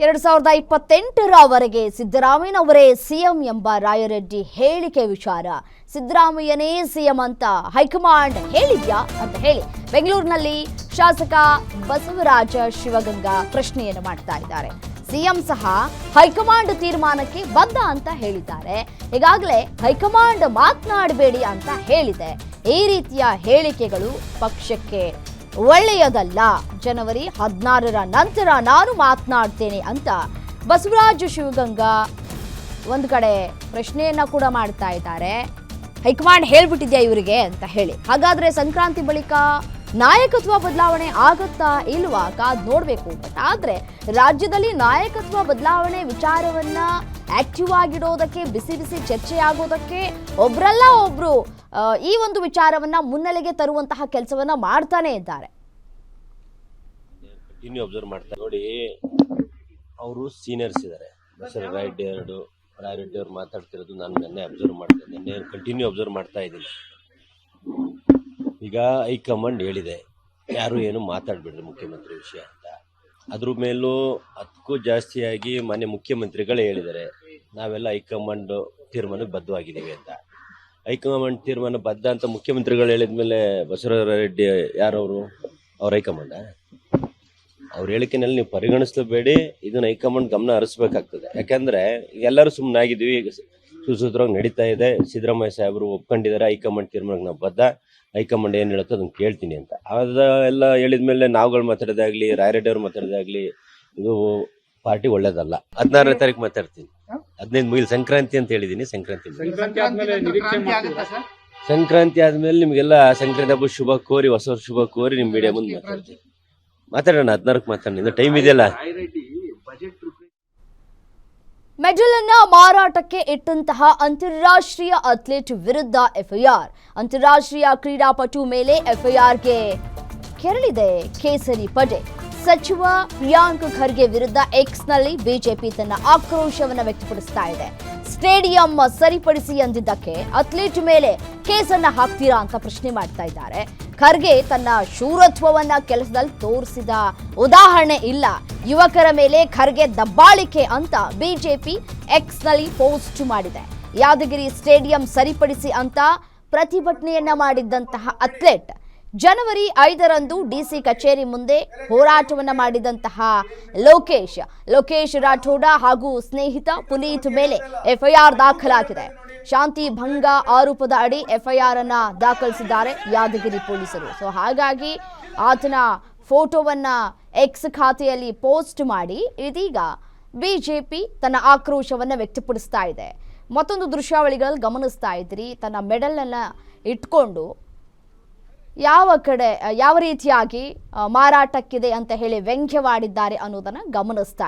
2028ರವರೆಗೆ ಸಿದ್ದರಾಮಯ್ಯನವರೇ ಸಿಎಂ ಎಂಬ ರಾಯರೆಡ್ಡಿ ಹೇಳಿಕೆ ವಿಚಾರ. ಸಿದ್ದರಾಮಯ್ಯನೇ ಸಿಎಂ ಅಂತ ಹೈಕಮಾಂಡ್ ಹೇಳಿದ್ಯಾ ಅಂತ ಹೇಳಿ ಬೆಂಗಳೂರಿನಲ್ಲಿ ಶಾಸಕ ಬಸವರಾಜ ಶಿವಗಂಗಾ ಪ್ರಶ್ನೆಯನ್ನು ಮಾಡ್ತಾ ಇದ್ದಾರೆ. ಸಿಎಂ ಸಹ ಹೈಕಮಾಂಡ್ ತೀರ್ಮಾನಕ್ಕೆ ಬದ್ಧ ಅಂತ ಹೇಳಿದ್ದಾರೆ. ಈಗಾಗಲೇ ಹೈಕಮಾಂಡ್ ಮಾತನಾಡಬೇಡಿ ಅಂತ ಹೇಳಿದೆ. ಈ ರೀತಿಯ ಹೇಳಿಕೆಗಳು ಪಕ್ಷಕ್ಕೆ ಒಳ್ಳೆಯದಲ್ಲ. ಜನವರಿ 16ರ ನಂತರ ನಾನು ಮಾತನಾಡ್ತೇನೆ ಅಂತ ಬಸವರಾಜ ಶಿವಗಂಗಾ ಒಂದು ಕಡೆ ಪ್ರಶ್ನೆಯನ್ನ ಕೂಡ ಮಾಡ್ತಾ ಇದ್ದಾರೆ. ಹೈಕಮಾಂಡ್ ಹೇಳ್ಬಿಟ್ಟಿದ್ಯಾ ಇವರಿಗೆ ಅಂತ ಹೇಳಿ. ಹಾಗಾದ್ರೆ ಸಂಕ್ರಾಂತಿ ಬಳಿಕ ನಾಯಕತ್ವ ಬದಲಾವಣೆ ಆಗುತ್ತಾ ಇಲ್ವಾ ಕಾದ್ ನೋಡ್ಬೇಕು. ಬಟ್ ಆದ್ರೆ ರಾಜ್ಯದಲ್ಲಿ ನಾಯಕತ್ವ ಬದಲಾವಣೆ ವಿಚಾರವನ್ನ ಆಕ್ಟಿವ್ ಆಗಿಡೋದಕ್ಕೆ, ಬಿಸಿ ಬಿಸಿ ಚರ್ಚೆ ಆಗೋದಕ್ಕೆ ಒಬ್ರಲ್ಲ ಒಬ್ರು ಈ ಒಂದು ವಿಚಾರವನ್ನ ಮುನ್ನೆಲೆಗೆ ತರುವಂತಹ ಕೆಲಸವನ್ನ ಮಾಡ್ತಾನೆ ಇದ್ದಾರೆ. ಕಂಟಿನ್ಯೂ ಅಬ್ಸರ್ವ್ ಮಾಡ್ತಾರೆ ನೋಡಿ, ಅವರು ಸೀನಿಯರ್ಸ್ ಇದ್ದಾರೆ. ರಾಯರೆಡ್ಡಿ ಅವರು ಮಾತಾಡ್ತಿರೋದು ನಾನು ನೆನ್ನೆ ಅಬ್ಸರ್ವ್ ಮಾಡ್ತೇನೆ. ನೆನ್ನೆ ಕಂಟಿನ್ಯೂ ಅಬ್ಸರ್ವ್ ಮಾಡ್ತಾ ಇದ್ದೀನಿ. ಈಗ ಹೈಕಮಾಂಡ್ ಹೇಳಿದೆ ಯಾರು ಏನು ಮಾತಾಡ್ಬಿಡ್ರಿ ಮುಖ್ಯಮಂತ್ರಿ ವಿಷಯ ಅಂತ. ಅದ್ರ ಮೇಲೂ ಅದಕ್ಕೂ ಜಾಸ್ತಿಯಾಗಿ ಮಾನ್ಯ ಮುಖ್ಯಮಂತ್ರಿಗಳೇ ಹೇಳಿದ್ದಾರೆ ನಾವೆಲ್ಲ ಹೈಕಮಾಂಡ್ ತೀರ್ಮಾನಕ್ಕೆ ಬದ್ಧವಾಗಿದ್ದೀವಿ ಅಂತ. ಹೈಕಮಾಂಡ್ ತೀರ್ಮಾನ ಬದ್ಧ ಅಂತ ಮುಖ್ಯಮಂತ್ರಿಗಳು ಹೇಳಿದ್ಮೇಲೆ ಬಸವರಾಜ ರೆಡ್ಡಿ ಯಾರವರು? ಅವ್ರ ಹೈಕಮಾಂಡ? ಅವ್ರ ಹೇಳಿಕೆನಲ್ಲಿ ನೀವು ಪರಿಗಣಿಸಲೇಬೇಡಿ. ಇದನ್ನ ಹೈಕಮಾಂಡ್ ಗಮನ ಹರಿಸ್ಬೇಕಾಗ್ತದೆ. ಯಾಕಂದ್ರೆ ಎಲ್ಲರೂ ಸುಮ್ಮನೆ ಆಗಿದ್ವಿ, ಸುಸೂತ್ರವಾಗಿ ನಡೀತಾ ಇದೆ. ಸಿದ್ದರಾಮಯ್ಯ ಸಾಹೇಬರು ಒಪ್ಕೊಂಡಿದ್ದಾರೆ ಹೈಕಮಾಂಡ್ ತೀರ್ಮಾನಕ್ಕೆ ನಾವು ಬದ್ಧ, ಹೈಕಮಾಂಡ್ ಏನು ಹೇಳುತ್ತೋ ಅದನ್ನು ಕೇಳ್ತೀನಿ ಅಂತ. ಅದೆಲ್ಲ ಹೇಳಿದ್ಮೇಲೆ ನಾವುಗಳು ಮಾತಾಡೋದಾಗ್ಲಿ, ರಾಯರೆಡ್ಡಿ ಅವ್ರು ಮಾತಾಡೋದಾಗ್ಲಿ, ಇದು ಪಾರ್ಟಿ ಒಳ್ಳೇದಲ್ಲ. 16ನೇ ತಾರೀಕು ಮಾತಾಡ್ತೀನಿ. 15 ಮುಗಿಲ್ ಸಂಕ್ರಾಂತಿ ಅಂತ ಹೇಳಿದೀನಿ. ಸಂಕ್ರಾಂತಿ ಆದ್ಮೇಲೆ ನಿಮ್ಗೆಲ್ಲ ಸಂಕ್ರಾಂತಿ ಹಬ್ಬ ಶುಭ ಕೋರಿ, ಹೊಸ ವರ್ಷ ಶುಭ ಕೋರಿ ನಿಮ್ ಮೀಡಿಯಾ ಮುಂದೆ ಮಾತಾಡೋಣ. 16ಕ್ಕೆ ಮಾತಾಡೋಣ, ಟೈಮ್ ಇದೆಯಲ್ಲ. ಮೆಡಲ್ ಅನ್ನ ಮಾರಾಟಕ್ಕೆ ಇಟ್ಟಂತಹ ಅಂತಾರಾಷ್ಟ್ರೀಯ ಅಥ್ಲೀಟ್ ವಿರುದ್ಧ ಎಫ್ಐಆರ್. ಅಂತಾರಾಷ್ಟ್ರೀಯ ಕ್ರೀಡಾಪಟು ಮೇಲೆ ಎಫ್ಐಆರ್ಗೆ ಕೆರಳಿದೆ ಕೇಸರಿ ಪಡೆ. ಸಚಿವ ಪ್ರಿಯಾಂಕ್ ಖರ್ಗೆ ವಿರುದ್ಧ ಎಕ್ಸ್ನಲ್ಲಿ ಬಿಜೆಪಿ ತನ್ನ ಆಕ್ರೋಶವನ್ನು ವ್ಯಕ್ತಪಡಿಸ್ತಾ ಇದೆ. ಸ್ಟೇಡಿಯಂ ಸರಿಪಡಿಸಿ ಅಂದಿದ್ದಕ್ಕೆ ಅಥ್ಲೀಟ್ ಮೇಲೆ ಕೇಸನ್ನ ಹಾಕ್ತೀರಾ ಅಂತ ಪ್ರಶ್ನೆ ಮಾಡ್ತಾ ಇದ್ದಾರೆ. ಖರ್ಗೆ ತನ್ನ ಶೂರತ್ವವನ್ನ ಕೆಲಸದಲ್ಲಿ ತೋರಿಸಿದ ಉದಾಹರಣೆ ಇಲ್ಲ. ಯುವಕರ ಮೇಲೆ ಖರ್ಗೆ ದಬ್ಬಾಳಿಕೆ ಅಂತ ಬಿಜೆಪಿ ಎಕ್ಸ್ನಲ್ಲಿ ಪೋಸ್ಟ್ ಮಾಡಿದೆ. ಯಾದಗಿರಿ ಸ್ಟೇಡಿಯಂ ಸರಿಪಡಿಸಿ ಅಂತ ಪ್ರತಿಭಟನೆಯನ್ನ ಮಾಡಿದ್ದಂತಹ ಅಥ್ಲೆಟ್ ಜನವರಿ 5ರಂದು ಡಿಸಿ ಕಚೇರಿ ಮುಂದೆ ಹೋರಾಟವನ್ನ ಮಾಡಿದಂತಹ ಲೋಕೇಶ್ ರಾಠೋಡ ಹಾಗೂ ಸ್ನೇಹಿತ ಪುನೀತ್ ಮೇಲೆ ಎಫ್ಐಆರ್ ದಾಖಲಾಗಿದೆ. ಶಾಂತಿ ಭಂಗ ಆರೋಪದ ಅಡಿ ಎಫ್ಐಆರ್ ಅನ್ನ ದಾಖಲಿಸಿದ್ದಾರೆ ಯಾದಗಿರಿ ಪೊಲೀಸರು. ಸೊ ಹಾಗಾಗಿ ಆತನ ಫೋಟೋವನ್ನ ಎಕ್ಸ್ ಖಾತೆಯಲ್ಲಿ ಪೋಸ್ಟ್ ಮಾಡಿ ಇದೀಗ ಬಿಜೆಪಿ ತನ್ನ ಆಕ್ರೋಶವನ್ನ ವ್ಯಕ್ತಪಡಿಸ್ತಾ ಇದೆ. ಮತ್ತೊಂದು ದೃಶ್ಯಾವಳಿಗಳಲ್ಲಿ ಗಮನಿಸ್ತಾ ಇದ್ರಿ, ತನ್ನ ಮೆಡಲ್ ಅನ್ನ ಇಟ್ಕೊಂಡು ಯಾವ ರೀತಿಯಾಗಿ ಮಾರಾಟಕ್ಕಿದೆ ಅಂತ ಹೇಳಿ ವ್ಯಂಗ್ಯವಾಡಿದ್ದಾರೆ ಅನ್ನೋದನ್ನ ಗಮನಿಸ್ತಾ